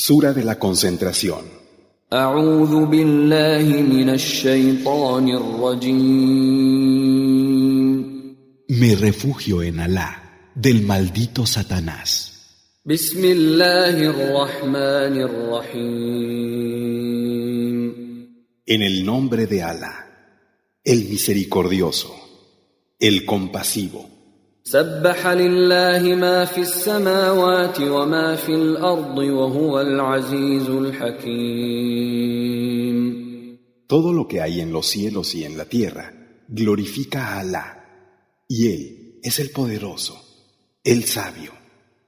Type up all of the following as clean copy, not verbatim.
Sura de la concentración. أعوذ بالله من الشيطان الرجيم. Me refugio en Alá, del maldito Satanás. بسم الله الرحمن الرحيم. En el nombre de Alá, el misericordioso, el compasivo. سبح لله ما في السماوات وما في الأرض وهو العزيز الحكيم. Todo lo que hay en los cielos y en la tierra glorifica a Alá, y Él es el poderoso, el sabio.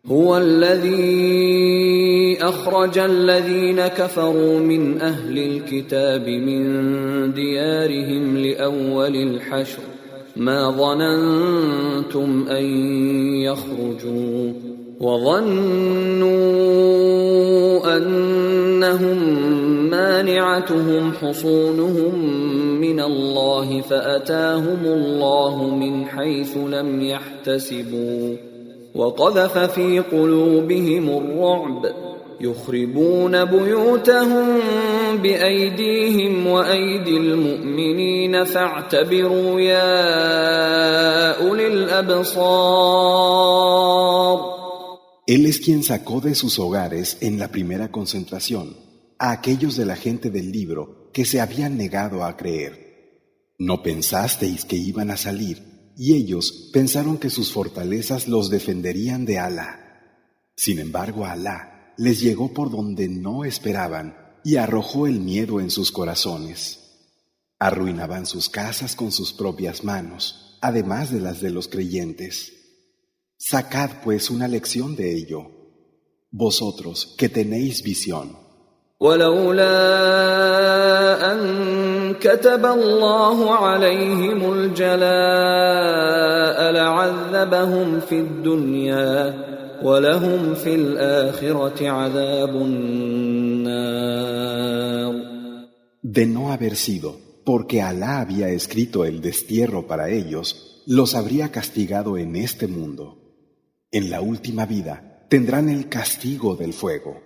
هو الذي أخرج الذين كفروا من أهل الكتاب من ديارهم لأول الحشر ما ظننتم أن يخرجوا وظنوا أنهم مانعتهم حصونهم من الله فأتاهم الله من حيث لم يحتسبوا وقذف في قلوبهم الرعب يخربون بيوتهم بأيديهم وأيدي المؤمنين فاعتبروا يا أولي الأبصار. Él es quien sacó de sus hogares en la primera concentración a aquellos de la gente del libro que se habían negado a creer. No pensasteis que iban a salir, y ellos pensaron que sus fortalezas los defenderían de Alá. Sin embargo, Alá les llegó por donde no esperaban y arrojó el miedo en sus corazones. Arruinaban sus casas con sus propias manos, además de las de los creyentes. Sacad pues una lección de ello, vosotros que tenéis visión. ولولا أن كتب الله عليهم الجلاء لعذبهم في الدنيا ولهم في الآخرة عذاب النار. De no haber sido, porque Alá había escrito el destierro para ellos, los habría castigado en este mundo. En la última vida tendrán el castigo del fuego.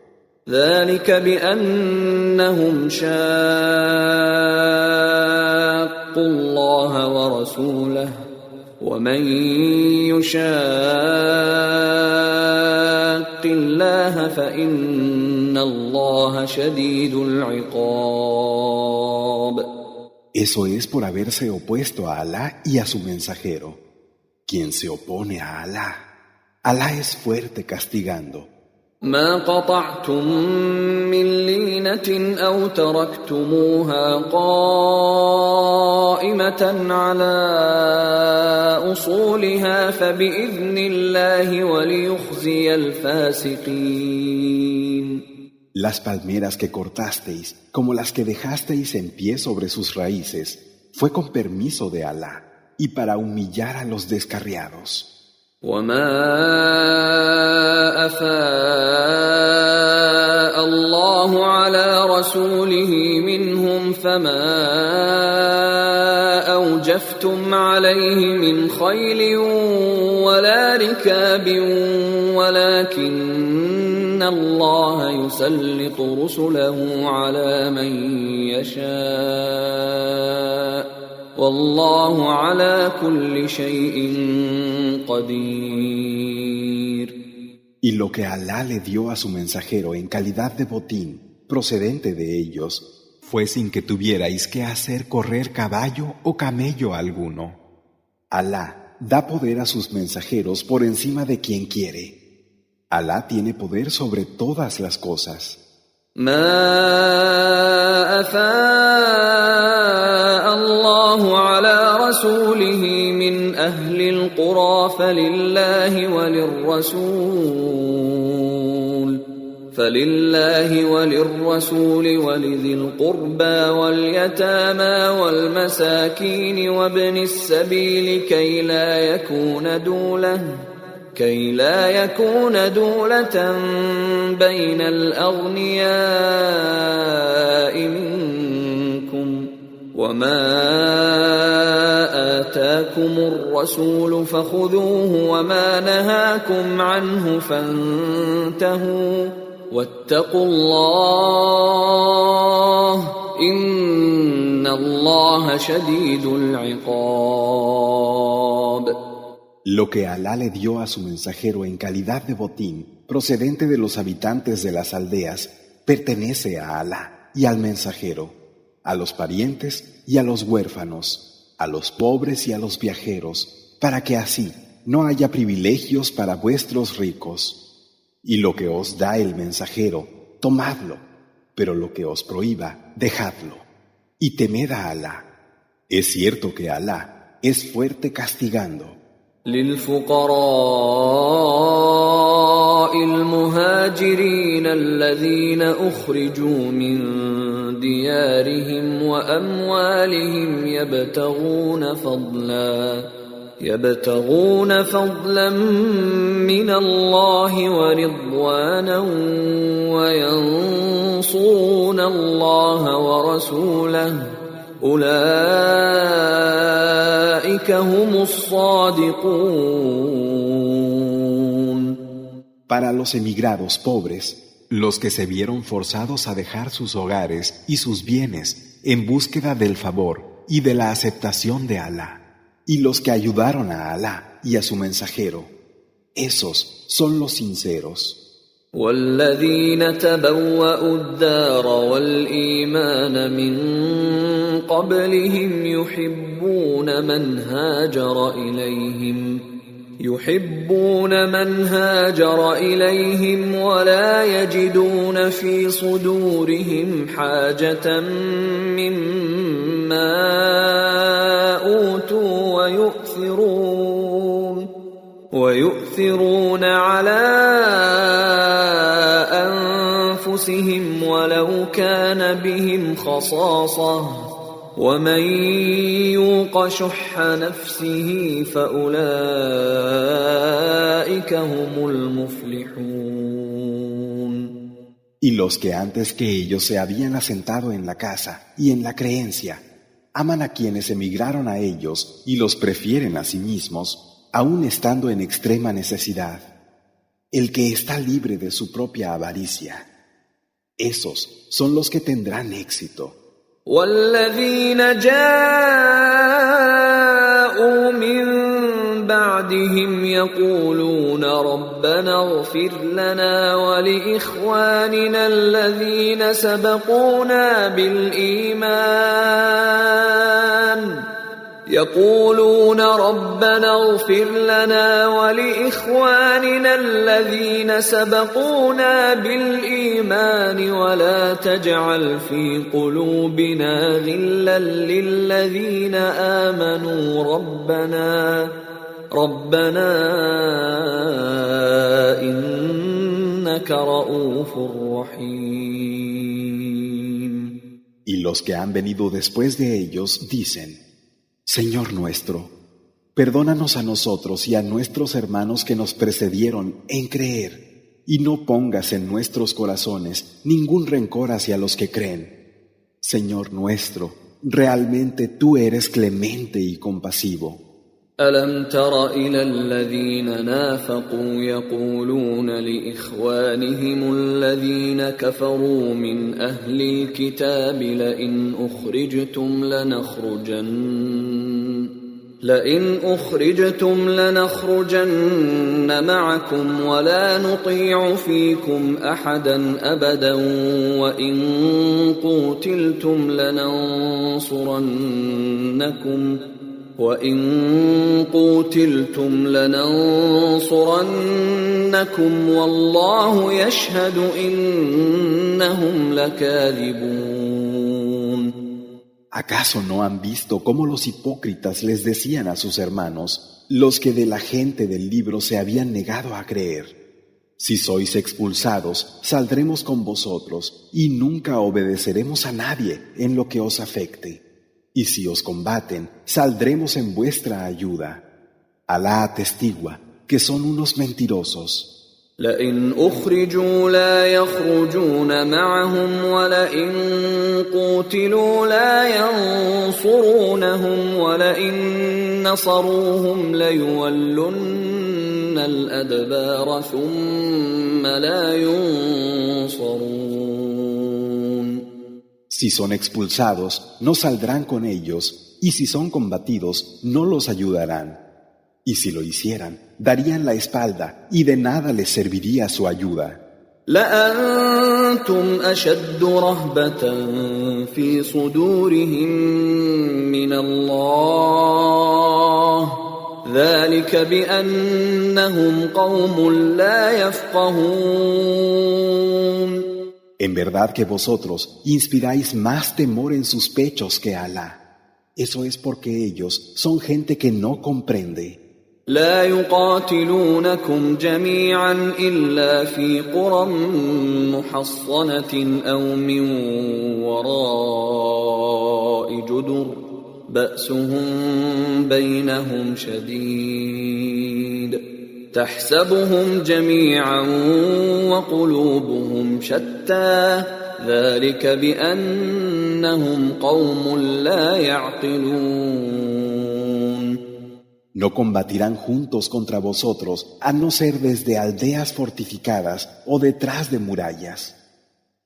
ذلك بأنهم شاقوا الله ورسوله ومن يشاق الله فإن الله شديد العقاب. Eso es por haberse opuesto a Alá y a su mensajero. Quien se opone a Alá, Alá es fuerte castigando. ما قطعتم من لينة أو تركتموها قائمة على أصولها فبإذن الله وليخزي الفاسقين. Las palmeras que cortasteis, como las que dejasteis en pie sobre sus raíces, fue con permiso de Alá y para humillar a los descarriados. وما أفاء الله على رسوله منهم فما أوجفتم عليه من خيل ولا ركاب ولكن الله يسلط رسله على من يشاء والله على كل شيء قدير. Y lo que Alá le dio a su mensajero en calidad de botín procedente de ellos fue sin que tuvierais que hacer correr caballo o camello alguno. Alá da poder a sus mensajeros por encima de quien quiere. Alá tiene poder sobre todas las cosas. ما أفاء الله على رسوله من أهل القرى فلله وللرسول ولذي القربى واليتامى والمساكين وابن السبيل كي لا يكون دولة بين الأغنياء منكم وما آتاكم الرسول فخذوه وما نهاكم عنه فانتهوا واتقوا الله إن الله شديد العقاب. Lo que Alá le dio a su mensajero en calidad de botín, procedente de los habitantes de las aldeas, pertenece a Alá y al mensajero, a los parientes y a los huérfanos, a los pobres y a los viajeros, para que así no haya privilegios para vuestros ricos. Y lo que os da el mensajero, tomadlo, pero lo que os prohíba, dejadlo. Y temed a Alá. Es cierto que Alá es fuerte castigando. للفقراء المهاجرين الذين أخرجوا من ديارهم وأموالهم يبتغون فضلا من الله ورضوانا وينصرون الله ورسوله أولئك هم الصادقون. Para los emigrados pobres, los que se vieron forzados a dejar sus hogares y sus bienes en búsqueda del favor y de la aceptación de Alá, y los que ayudaron a Alá y a su mensajero, esos son los sinceros. والذين تبوأوا الدار والإيمان من قبلهم يحبون من هاجر إليهم ولا يجدون في صدورهم حاجة مما أوتوا ويؤثرون على أنفسهم ولو كان بهم خصاصة ومن يوق شح نفسه فأولئك هم المفلحون. Y los que antes que ellos se habían asentado en la casa y en la creencia, aman a quienes emigraron a ellos y los prefieren a sí mismos, aun estando en extrema necesidad. El que está libre de su propia avaricia, esos son los que tendrán éxito. والذين جاءوا من بعدهم يقولون ربنا اغفر لنا ولإخواننا الذين سبقونا بالإيمان يقولون ربنا اغفر لنا ولإخواننا الذين سبقونا بالإيمان ولا تجعل في قلوبنا غلا للذين آمنوا ربنا إنك رؤوف رحيم. Y los que han venido después de ellos dicen: Señor nuestro, perdónanos a nosotros y a nuestros hermanos que nos precedieron en creer, y no pongas en nuestros corazones ningún rencor hacia los que creen. Señor nuestro, realmente tú eres clemente y compasivo. ألم تر إلى الذين نافقوا يقولون لإخوانهم الذين كفروا من أهل الكتاب لئن أخرجتم لنخرجن معكم ولا نطيع فيكم أحدا أبدا وإن قوتلتم لننصرنكم والله يشهد إنهم لكاذبون. ¿Acaso no han visto cómo los hipócritas les decían a sus hermanos, los que de la gente del libro se habían negado a creer: si sois expulsados, saldremos con vosotros y nunca obedeceremos a nadie en lo que os afecte? Y si os combaten, saldremos en vuestra ayuda. Alá atestigua que son unos mentirosos. لئن أخرجوا لا يخرجون معهم ولئن قوتلوا لا ينصرونهم ولئن نصروهم ليولن الأدبار ثم لا ينصرون. Si son expulsados, no saldrán con ellos, y si son combatidos, no los ayudarán. Y si lo hicieran, darían la espalda, y de nada les serviría su ayuda. لأنتم أشد رهبة في صدورهم من الله ذلك بأنهم قوم لا يفقهون. En verdad que vosotros inspiráis más temor en sus pechos que Alá. Eso es porque ellos son gente que no comprende. لا يقاتلونكم جميعا إلا في قرى محصنة أو من وراء جدر بأسهم بينهم شديد تحسبهم جميعا وقلوبهم شتى ذلك بأنهم قوم لا يعقلون. No combatirán juntos contra vosotros, a no ser desde aldeas fortificadas o detrás de murallas.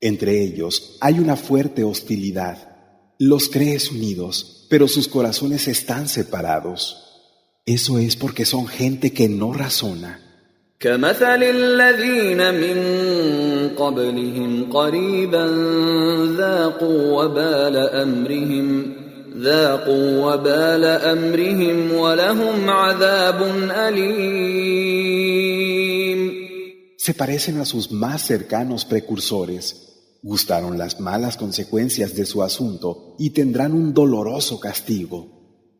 Entre ellos hay una fuerte hostilidad. Los crees unidos, pero sus corazones están separados. Eso es porque son gente que no razona. كمثل الذين من قبلهم قريبا ذاقوا وبال أمرهم ولهم عذاب أليم. Se parecen a sus más cercanos precursores. Gustaron las malas consecuencias de su asunto y tendrán un doloroso castigo.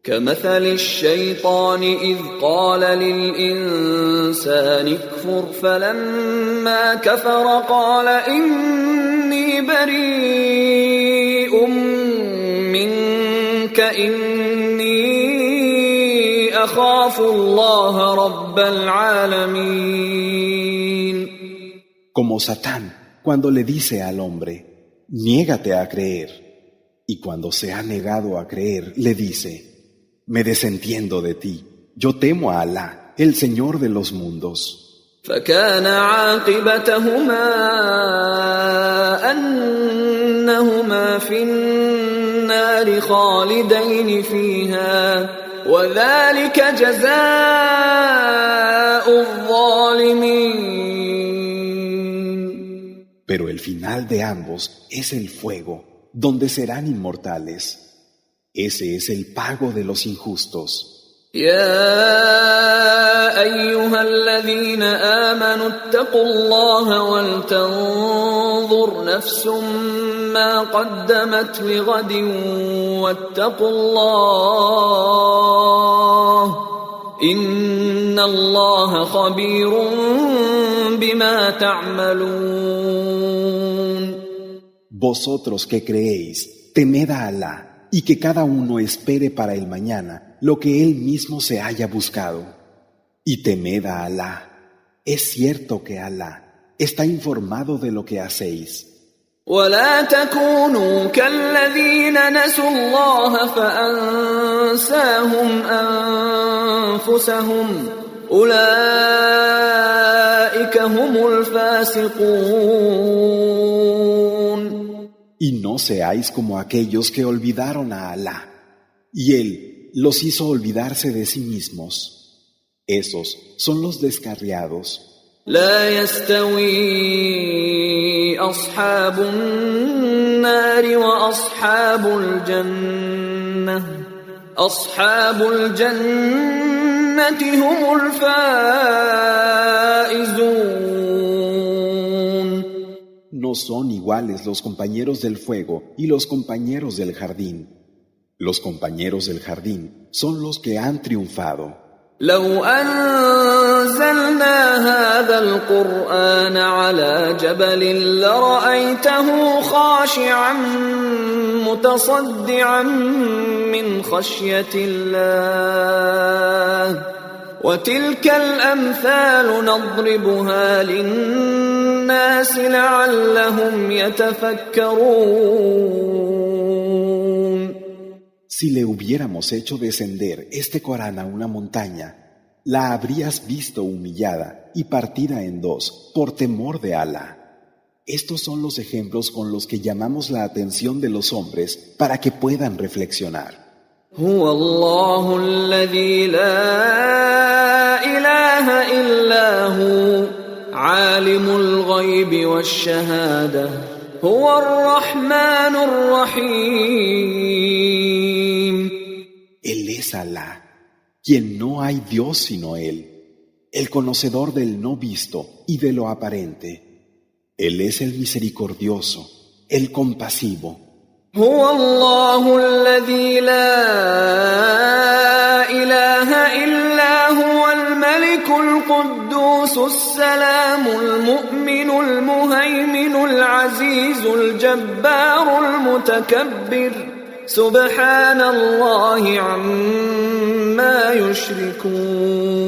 كمثل الشيطان إذ قال للإنسان اكفر فلما كفر قال إني بريء منك إني أخاف الله رب العالمين. Como Satán, cuando le dice al hombre, niégate a creer, y cuando se ha negado a creer, le dice, me desentiendo de ti, yo temo a Alá, el Señor de los mundos. فكان عاقبتهما أنهما في النار خالدين فيها وذلك جزاء الظالمين. Pero el final de ambos es el fuego, donde serán inmortales. Ese es el pago de los injustos. يا أيها الذين آمنوا اتقوا الله ولتنظر نفس ما قدمت لغد واتقوا الله إن الله خبير بما تعملون. Vosotros que creéis, temed a Alá, y que cada uno espere para el mañana lo que él mismo se haya buscado. Y temed a Alá. Es cierto que Alá está informado de lo que hacéis. ولا تكونوا كالذين نسوا الله فأنساهم أنفسهم أولئك هم الفاسقون. Y no seáis como aquellos que olvidaron a Alá, y Él los hizo olvidarse de sí mismos. Esos son los descarriados. لا يستوي أصحاب النار وأصحاب الجنة أصحاب الجنة هم الفائزون. No son iguales los compañeros del fuego y los compañeros del jardín. Los compañeros del jardín son los que han triunfado. لو أنزلنا هذا القرآن على جبل لرأيته خاشعا متصدعا من خشية الله وتلك الأمثال نضربها للناس لعلهم يتفكرون. Si le hubiéramos hecho descender este Corán a una montaña, la habrías visto humillada y partida en dos por temor de Alá. Estos son los ejemplos con los que llamamos la atención de los hombres para que puedan reflexionar. هو الله الذي لا إله إلا هو عالم الغيب والشهادة هو الرحمن الرحيم. Él es Alá, quien no hay Dios sino Él, el conocedor del no visto y de lo aparente. Él es el misericordioso, el compasivo. هو الله الذي لا إله إلا هو الملك القدوس السلام المؤمن المهيمن العزيز الجبار المتكبر سبحان الله عما يشركون.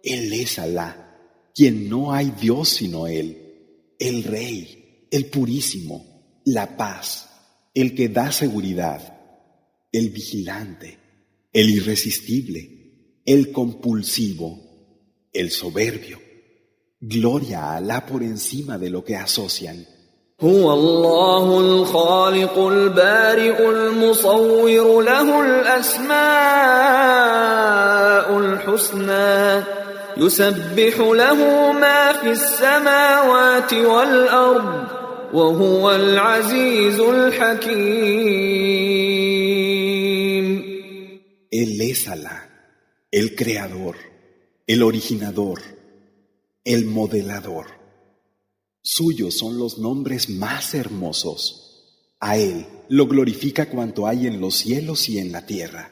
Él es Alá, quien no hay Dios sino Él, el Rey, el Purísimo, la paz, el que da seguridad, el vigilante, el irresistible, el compulsivo, el soberbio. Gloria a Alá por encima de lo que asocian. هو الله الخالق البارئ المصور له الأسماء الحسنى يسبح له ما في السماوات والأرض وهو العزيز الحكيم. Él es Alá, el creador, el originador, el modelador. Suyos son los nombres más hermosos. A Él lo glorifica cuanto hay en los cielos y en la tierra.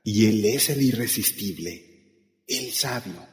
Y Él es el irresistible, el sabio.